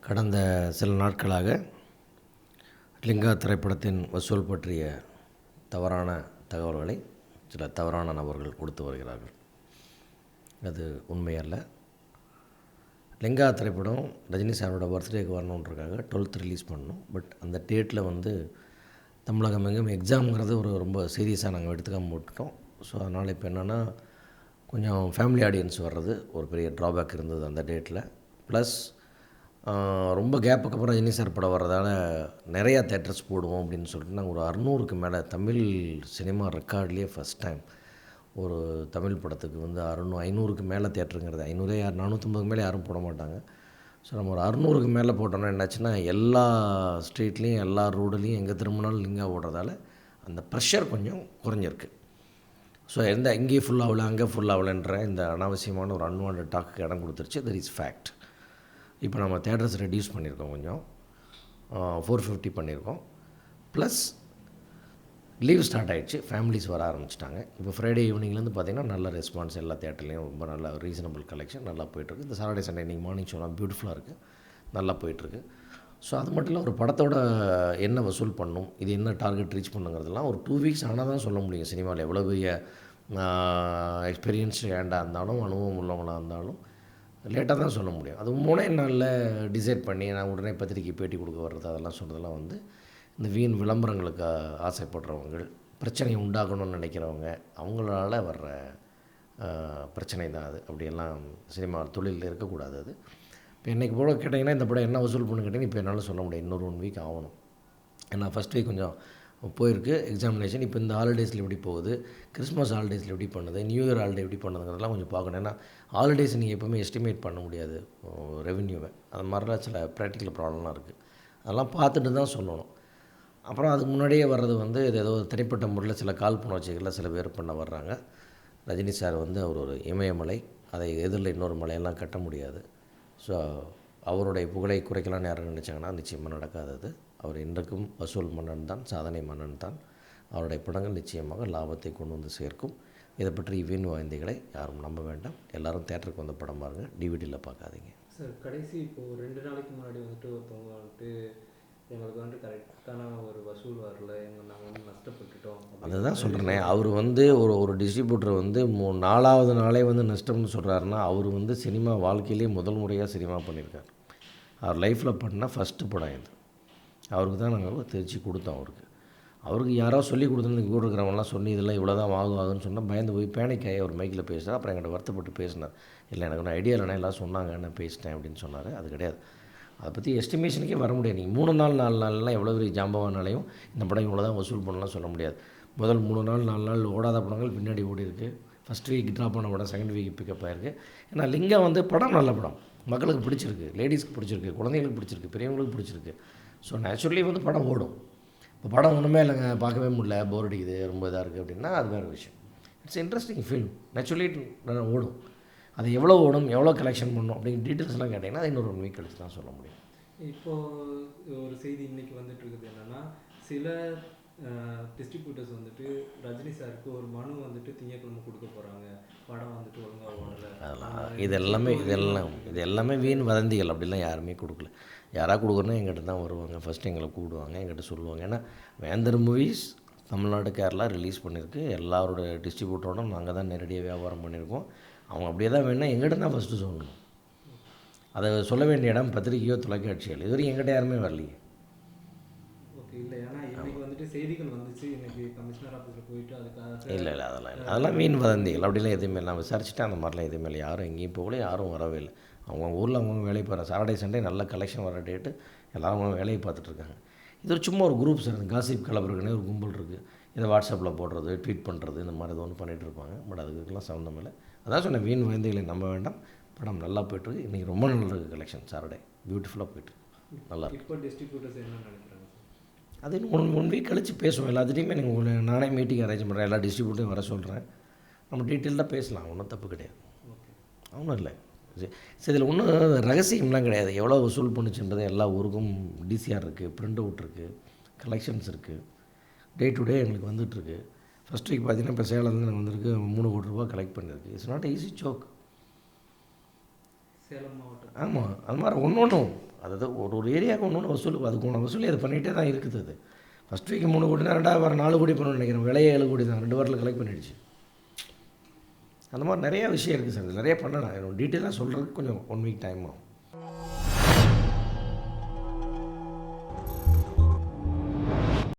கடந்த சில நாட்களாக லிங்கா திரைப்படத்தின் வசூல் பற்றிய தவறான தகவல்களை சில தவறான நபர்கள் கொடுத்து வருகிறார்கள். அது உண்மையல்ல. லிங்கா திரைப்படம் ரஜினி சாரோட பர்த்டேக்கு வரணுன்றக்காக 12th ரிலீஸ் பண்ணோம். பட் அந்த டேட்டில் தமிழகம் எங்கும் எக்ஸாம்ங்கிறது ரொம்ப சீரியஸாக நாங்கள் எடுத்துக்காமல் விட்டுட்டோம். ஸோ அதனால் இப்போ என்னென்னா கொஞ்சம் ஃபேமிலி ஆடியன்ஸ் வர்றது ஒரு பெரிய ட்ராபேக் இருந்தது அந்த டேட்டில். ப்ளஸ் ரொம்ப கேப்புக்கு அப்புறம் ரஜினி சார் படம் வர்றதால நிறையா தேட்டர்ஸ் போடுவோம் அப்படின்னு சொல்லிட்டு நாங்கள் ஒரு 600க்கு மேலே தமிழ் சினிமா ரெக்கார்ட்லேயே ஃபஸ்ட் டைம் ஒரு தமிழ் படத்துக்கு 500க்கு மேலே தேட்டருங்கிறது 500 450 மேலே யாரும் போட மாட்டாங்க. ஸோ நம்ம ஒரு 600க்கு மேலே போட்டோன்னா என்னாச்சுன்னா எல்லா ஸ்ட்ரீட்லேயும் எல்லா ரோடுலேயும் எங்கே திரும்பினாலும் லிங்கா ஓடுறதால அந்த ப்ரெஷர் கொஞ்சம் குறைஞ்சிருக்கு. ஸோ இங்கேயும் ஃபுல் ஆகலை அங்கே ஃபுல் ஆகலைன்ற இந்த அனாவசியமான ஒரு அன்வான்ட் டாக்கு இடம் கொடுத்துருச்சு. That is fact. இப்போ நம்ம தேட்டர்ஸ் ரெடியூஸ் பண்ணியிருக்கோம், கொஞ்சம் 450 பண்ணியிருக்கோம். ப்ளஸ் லீவ் ஸ்டார்ட் ஆகிடுச்சு, ஃபேமிலிஸ் வர ஆரம்பிச்சிட்டாங்க. இப்போ ஃப்ரைடே ஈவினிங்லேருந்து பார்த்திங்கன்னா நல்ல ரெஸ்பான்ஸ் எல்லா தேட்டர்லேயும் ரொம்ப நல்ல ரீசனபிள் கலெக்ஷன் நல்லா போயிட்டுருக்கு. இந்த சாட்டர்டே சண்டே இன்றைக்கி மார்னிங் ஷோலாம் பியூட்டிஃபுல்லாக இருக்குது, நல்லா போயிட்டுருக்கு. ஸோ அது மட்டும் இல்லை, ஒரு படத்தோட என்ன வசூல் பண்ணணும், இது என்ன டார்கெட் ரீச் பண்ணுங்கிறதுலாம் ஒரு 2 வீக்ஸ் ஆனால் தான் சொல்ல முடியும். சினிமாவில் எவ்வளோ பெரிய எக்ஸ்பீரியன்ஸ்டு ஹேண்டாக இருந்தாலும் அனுபவம் உள்ளவங்களாக இருந்தாலும் லேட்டாக தான் சொல்ல முடியும். அது 3 நாளில் டிசைட் பண்ணி நான் உடனே பத்திரிக்கை பேட்டி கொடுக்க வர்றது அதெல்லாம் சொல்கிறதெல்லாம் இந்த வீண் விளம்பரங்களுக்கு ஆசைப்படுறவங்க, பிரச்சனையை உண்டாக்கணும்னு நினைக்கிறவங்க, அவங்களால வர்ற பிரச்சனை தான் அது. அப்படியெல்லாம் சினிமா தொழிலில் இருக்கக்கூடாது. அது இப்போ இன்றைக்கி போல கேட்டிங்கன்னா இந்த படம் என்ன வசூல் பண்ணு கேட்டிங்கன்னா இப்போ என்னால் சொல்ல முடியாது. இன்னொரு 1 வீக் ஆகணும். ஏன்னா ஃபஸ்ட் வீக் கொஞ்சம் போயிருக்கு எக்ஸாமினேஷன். இப்போ இந்த ஹாலிடேஸில் எப்படி போகுது, கிறிஸ்மஸ் ஹாலிடேஸில் எப்படி பண்ணுது, நியூ இயர் ஹாலிடே எப்படி பண்ணுதுங்கிறதெல்லாம் கொஞ்சம் பார்க்கணும். ஏன்னா ஹாலிடேஸ் நீங்கள் எப்போவுமே எஸ்டிமேட் பண்ண முடியாது ரெவென்யூவை. அது மாதிரிலாம் சில ப்ராக்டிக்கல் ப்ராப்ளம்லாம் இருக்குது. அதெல்லாம் பார்த்துட்டு தான் சொல்லணும். அப்புறம் அதுக்கு முன்னாடியே வர்றது இது ஏதோ தனிப்பட்ட முறையில் சில காழ்ப்புணர்ச்சிகளில் சில பேர் பண்ண வர்றாங்க. ரஜினி சார் அவர் ஒரு இமயமலை, அதை எதிரில் இன்னொரு மலையெல்லாம் கட்ட முடியாது. ஸோ அவருடைய புகழை குறைக்கலான்னு யாரும் நினச்சாங்கன்னா நிச்சயமாக நடக்காதது. அவர் இன்றைக்கும் வசூல் மன்னன் தான், சாதனை மன்னன் தான். அவருடைய படங்கள் நிச்சயமாக லாபத்தை கொண்டு சேர்க்கும். இதை பற்றி வீண் வாய்ந்தைகளை யாரும் நம்ப வேண்டாம். எல்லோரும் தேட்டருக்கு படம் பாருங்கள், டிவிடியில் பார்க்காதீங்க. சார் கடைசி இப்போது 2 நாளைக்கு முன்னாடி ஒருத்தவங்க எங்களுக்கு கரெக்டான ஒரு வசூல் வரல, நாங்கள் நஷ்டப்பட்டுட்டோம். அதுதான் சொல்கிறேனே, அவர் ஒரு டிஸ்ட்ரிபியூட்டர் 4வது நாளே நஷ்டம்னு சொல்கிறாருன்னா அவர் சினிமா வாழ்க்கையிலே முதல் முறையாக சினிமா பண்ணியிருக்கார். அவர் லைஃப்பில் பண்ண ஃபஸ்ட்டு படம் இது. அவருக்கு தான் நாங்கள் திருச்சி கொடுத்தோம். அவருக்கு யாரோ சொல்லி கொடுத்துருந்து கூட இருக்கிறவங்களாம் சொல்லி இதெல்லாம் இவ்வளோ தான் ஆகுன்னு சொன்னால் பயந்து போய் பேனிக்காய் அவர் மைக்கில் பேசுகிறார். அப்புறம் என்கிட்ட வருத்தப்பட்டு பேசினார். இல்லை எனக்கு ஒன்றும் ஐடியா இல்லைனா எல்லாம் சொன்னாங்க, நான் பேசிட்டேன் அப்படின்னு சொன்னார். அது கிடையாது. அதை பற்றி எஸ்டிமேஷனுக்கே வர முடியாது. நீங்கள் 3 நாள் 4 நாள்லாம் எவ்வளோ பெரிய ஜாம்பவானாலையும் இந்த படம் இவ்வளோ தான் வசூல் பண்ணலாம் சொல்ல முடியாது. முதல் 3 நாள் 4 நாள் ஓடாத படங்கள் பின்னாடி ஓடி இருக்குது. ஃபஸ்ட் வீக் ட்ராப் பண்ண படம் செகண்ட் வீக் பிக்கப் ஆகிருக்கு. ஏன்னா லிங்கா படம் நல்ல படம், மக்களுக்கு பிடிச்சிருக்கு, லேடிஸ்க்கு பிடிச்சிருக்கு, குழந்தைங்களுக்கு பிடிச்சிருக்கு, பெரியவங்களுக்கு பிடிச்சிருக்கு. ஸோ நேச்சுரலி படம் ஓடும். இப்போ படம் ஒன்றுமே இல்லைங்க, பார்க்கவே முடியல, போர் அடிக்குது, ரொம்ப இதாக இருக்குது அப்படின்னா அது வேறு விஷயம். இட்ஸ் இன்ட்ரெஸ்டிங் ஃபில்ம், நேச்சுரலி ஓடும். அது எவ்வளோ ஓடும், எவ்வளோ கலெக்ஷன் பண்ணணும் அப்படிங்கிற டீட்டெயில்ஸ்லாம் கேட்டிங்கன்னா அது இன்னொரு 1 வீக் கழிச்சு தான் சொல்ல முடியும். இப்போது ஒரு செய்தி இன்றைக்கி இருக்குது என்னென்னா, சில டிஸ்ட்ரிபியூட்டர்ஸ் ரஜினி சாருக்கு ஒரு மனு திங்கட்கிழமை கொடுக்க போகிறாங்க, படம் ஒழுங்காக ஓடலை. அதெல்லாம் இது எல்லாமே வீண் வதந்திகள். அப்படிலாம் யாருமே கொடுக்கல. யாராக கொடுக்குறோன்னா எங்கிட்ட தான் வருவாங்க, ஃபஸ்ட்டு எங்களை கூப்பிடுவாங்க, எங்கிட்ட சொல்லுவாங்க. ஏன்னா வேந்தர் மூவிஸ் தமிழ்நாடு கேரளா ரிலீஸ் பண்ணியிருக்கு. எல்லாரோட டிஸ்ட்ரிபியூட்டரோட நாங்கள் தான் நேரடியாக வியாபாரம் பண்ணியிருக்கோம். அவங்க அப்படியே தான் வேணுன்னா எங்கிட்ட தான் ஃபஸ்ட்டு சொல்லணும். அதை சொல்ல வேண்டிய இடம் பத்திரிகையோ தொலைக்காட்சிகள். இதுவரைக்கும் எங்கிட்ட யாருமே வரலையே. ஓகே, இல்லை ஏன்னா இன்றைக்கி செய்திகள் வந்துச்சு, இன்றைக்கி கமிஷனர் ஆஃபீஸில் போயிட்டு அதுக்காக இல்லை அதெல்லாம் வீண் வதந்திகள். அப்படிலாம் எதுவுமே நான் விசாரிச்சுட்டு அந்த மாதிரிலாம் எதுவுமே இல்லை. யாரும் எங்கேயும் போகல, யாரும் வரவே இல்லை. அவங்க ஊரில் அவங்க வேலையை பார்க்குறாங்க. சாட்டர்டே சண்டே நல்ல கலெக்ஷன் வர டேட்டு எல்லோரும் அவங்க வேலையை பார்த்துட்ருக்காங்க. இது ஒரு சும்மா ஒரு குரூப் சார், காசிப் கிளப்புக்குன்னே ஒரு கும்பல் இருக்குது. இதை வாட்ஸ்அப்பில் போடுறது, ட்வீட் பண்ணுறது, இந்த மாதிரி ஏதோ ஒன்று பண்ணிகிட்டு இருப்பாங்க. பட் அதுக்கெல்லாம் சம்மந்தம் இல்லை. அதான் சொன்னேன், வீண் வதந்திகளை நம்ப வேண்டாம். படம் நல்லா போய்ட்டுருக்கு. இன்றைக்கி ரொம்ப நல்ல இருக்குது கலெக்ஷன். சாட்டர்டே பியூட்டிஃபுல்லாக போய்ட்டுருக்கு, நல்லா இருக்குது. இப்போ டிஸ்ட்ரிபியூட்டர்ஸ் என்ன நினைக்கிறாங்க? அது 1 வீக் கழித்து பேசுவோம். எல்லாத்துலேயுமே நீங்கள் நானே மீட்டிங் அரேஞ்ச் பண்ணுறேன், எல்லா டிஸ்ட்ரிபியூட்டரையும் வர சொல்கிறேன். நம்ம டீட்டெயில்டாக பேசலாம், ஒன்றும் தப்பு கிடையாது. ஒன்றும் இல்லை. சரி, இதில் ஒன்றும் ரகசியம்லாம் கிடையாது. எவ்வளோ வசூல் பண்ணுச்சுன்றது எல்லா ஊருக்கும் டிசிஆர் இருக்குது, பிரிண்ட் அவுட் இருக்குது, கலெக்ஷன்ஸ் இருக்குது. டே டு டே எங்களுக்கு வந்துட்டுருக்கு. ஃபஸ்ட் வீக் பார்த்தீங்கன்னா இப்போ சேலத்துலேருந்து எனக்கு 3 கோடி ரூபா கலெக்ட் பண்ணியிருக்கு. It's not easy joke. Salem மாவட்டம். ஆமாம், அது மாதிரி ஒன்றும் அதாவது ஒரு ஏரியாவுக்கு ஒன்று வசூல், அதுக்கு வசூல் அது பண்ணிகிட்டே தான் இருக்குது. அது ஃபஸ்ட் வீக் 3 கோடினா 2வது வாரம் 4 கோடி பண்ணணும்னு நினைக்கிறேன். விலையே 7 கோடி தான், 2 வாரத்தில் கலெக்ட் பண்ணிடுச்சு. அந்த மாதிரி நிறையா விஷயம் இருக்குது சார். நிறைய பண்ணலாம். டீட்டெயிலாக சொல்கிறதுக்கு கொஞ்சம் 1 வீக் டைம் ஆகும்.